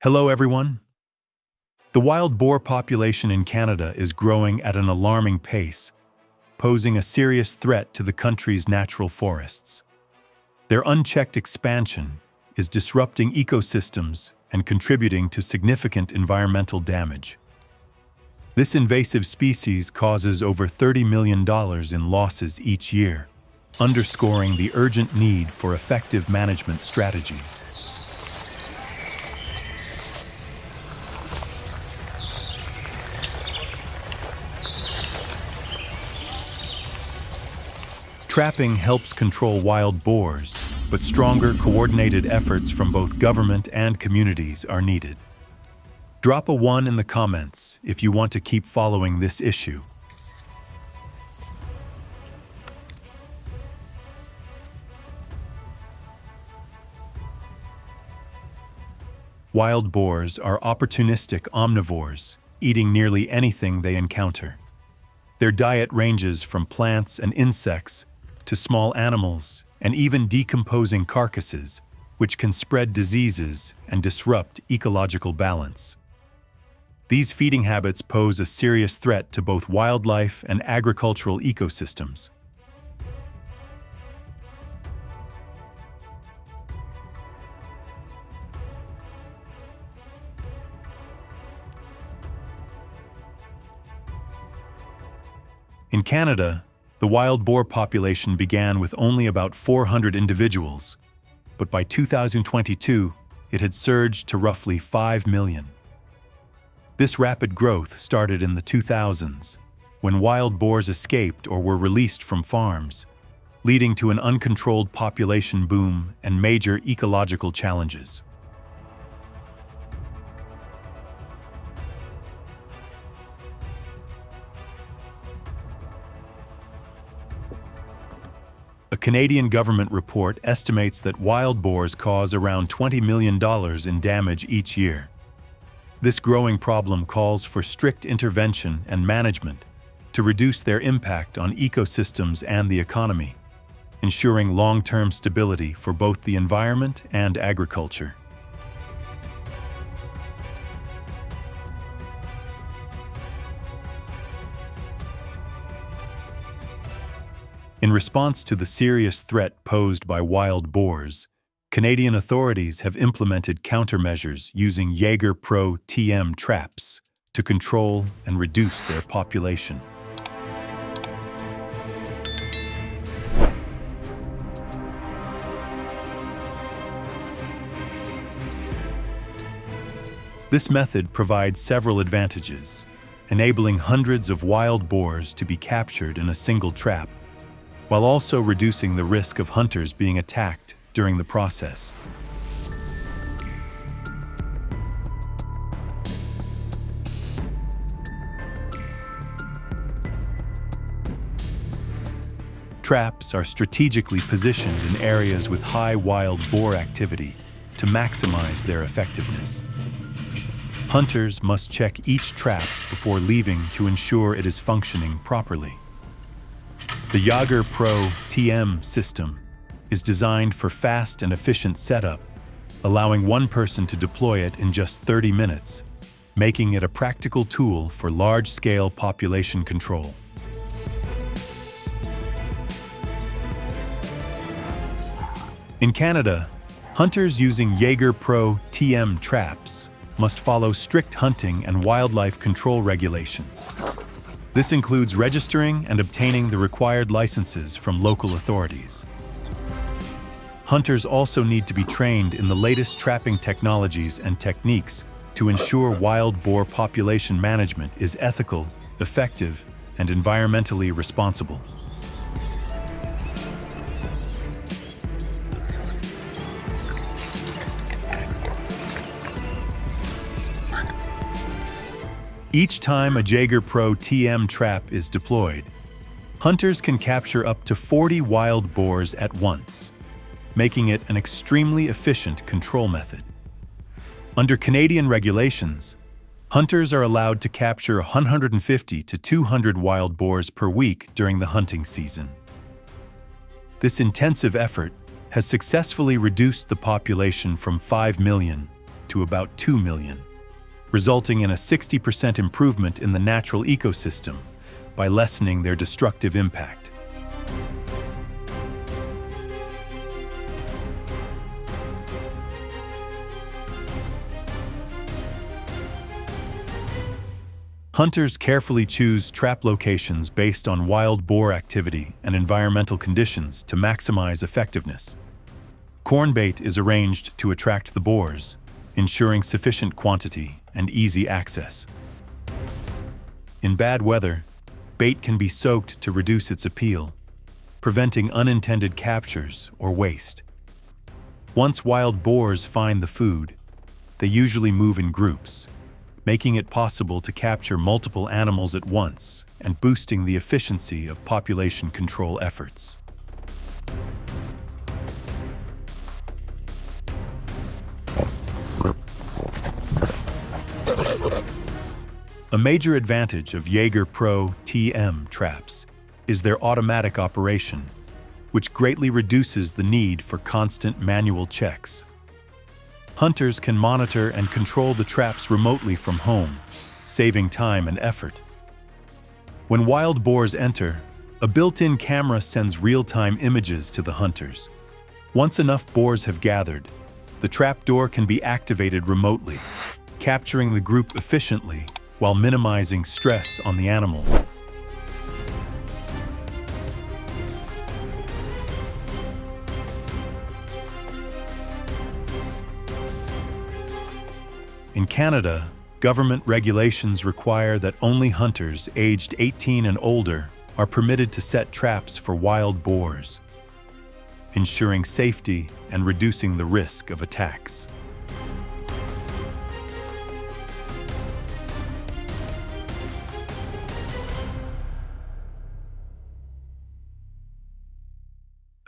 Hello, everyone. The wild boar population in Canada is growing at an alarming pace, posing a serious threat to the country's natural forests. Their unchecked expansion is disrupting ecosystems and contributing to significant environmental damage. This invasive species causes over $30 million in losses each year, underscoring the urgent need for effective management strategies. Trapping helps control wild boars, but stronger coordinated efforts from both government and communities are needed. Drop a 1 in the comments if you want to keep following this issue. Wild boars are opportunistic omnivores, eating nearly anything they encounter. Their diet ranges from plants and insects to small animals and even decomposing carcasses, which can spread diseases and disrupt ecological balance. These feeding habits pose a serious threat to both wildlife and agricultural ecosystems. In Canada, the wild boar population began with only about 400 individuals, but by 2022, it had surged to roughly 5 million. This rapid growth started in the 2000s, when wild boars escaped or were released from farms, leading to an uncontrolled population boom and major ecological challenges. A Canadian government report estimates that wild boars cause around $20 million in damage each year. This growing problem calls for strict intervention and management to reduce their impact on ecosystems and the economy, ensuring long-term stability for both the environment and agriculture. In response to the serious threat posed by wild boars, Canadian authorities have implemented countermeasures using Jager Pro TM traps to control and reduce their population. This method provides several advantages, enabling hundreds of wild boars to be captured in a single trap, while also reducing the risk of hunters being attacked during the process. Traps are strategically positioned in areas with high wild boar activity to maximize their effectiveness. Hunters must check each trap before leaving to ensure it is functioning properly. The Jager Pro TM system is designed for fast and efficient setup, allowing one person to deploy it in just 30 minutes, making it a practical tool for large-scale population control. In Canada, hunters using Jager Pro TM traps must follow strict hunting and wildlife control regulations. This includes registering and obtaining the required licenses from local authorities. Hunters also need to be trained in the latest trapping technologies and techniques to ensure wild boar population management is ethical, effective, and environmentally responsible. Each time a Jager Pro TM trap is deployed, hunters can capture up to 40 wild boars at once, making it an extremely efficient control method. Under Canadian regulations, hunters are allowed to capture 150 to 200 wild boars per week during the hunting season. This intensive effort has successfully reduced the population from 5 million to to about 2 million, resulting in a 60% improvement in the natural ecosystem by lessening their destructive impact. Hunters carefully choose trap locations based on wild boar activity and environmental conditions to maximize effectiveness. Corn bait is arranged to attract the boars, ensuring sufficient quantity and easy access. In bad weather, bait can be soaked to reduce its appeal, preventing unintended captures or waste. Once wild boars find the food, they usually move in groups, making it possible to capture multiple animals at once and boosting the efficiency of population control efforts. A major advantage of Jager Pro TM traps is their automatic operation, which greatly reduces the need for constant manual checks. Hunters can monitor and control the traps remotely from home, saving time and effort. When wild boars enter, a built-in camera sends real-time images to the hunters. Once enough boars have gathered, the trapdoor can be activated remotely, capturing the group efficiently while minimizing stress on the animals. In Canada, government regulations require that only hunters aged 18 and older are permitted to set traps for wild boars, ensuring safety and reducing the risk of attacks.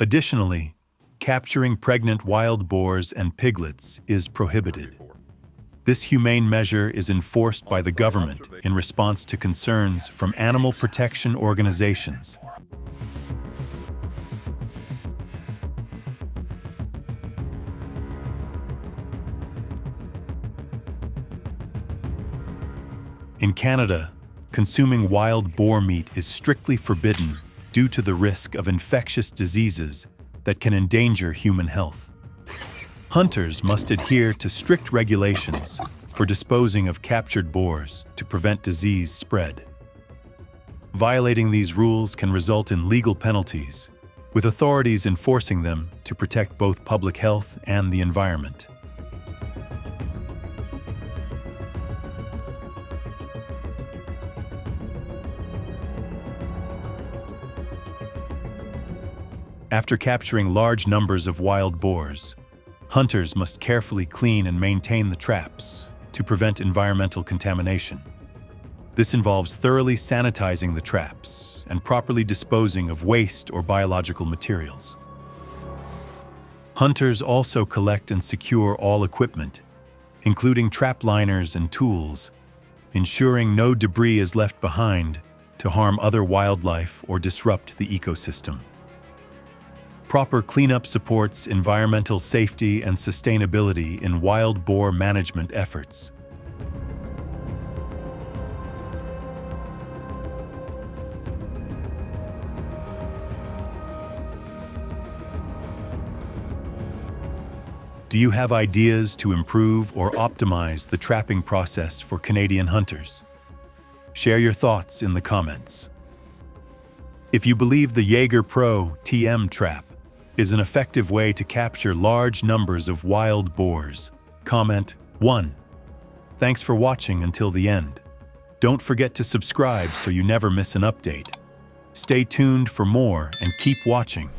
Additionally, capturing pregnant wild boars and piglets is prohibited. This humane measure is enforced by the government in response to concerns from animal protection organizations. In Canada, consuming wild boar meat is strictly forbidden due to the risk of infectious diseases that can endanger human health. Hunters must adhere to strict regulations for disposing of captured boars to prevent disease spread. Violating these rules can result in legal penalties, with authorities enforcing them to protect both public health and the environment. After capturing large numbers of wild boars, hunters must carefully clean and maintain the traps to prevent environmental contamination. This involves thoroughly sanitizing the traps and properly disposing of waste or biological materials. Hunters also collect and secure all equipment, including trap liners and tools, ensuring no debris is left behind to harm other wildlife or disrupt the ecosystem. Proper cleanup supports environmental safety and sustainability in wild boar management efforts. Do you have ideas to improve or optimize the trapping process for Canadian hunters? Share your thoughts in the comments. If you believe the Jager Pro TM trap is an effective way to capture large numbers of wild boars, comment 1. Thanks for watching until the end. Don't forget to subscribe so you never miss an update. Stay tuned for more and keep watching.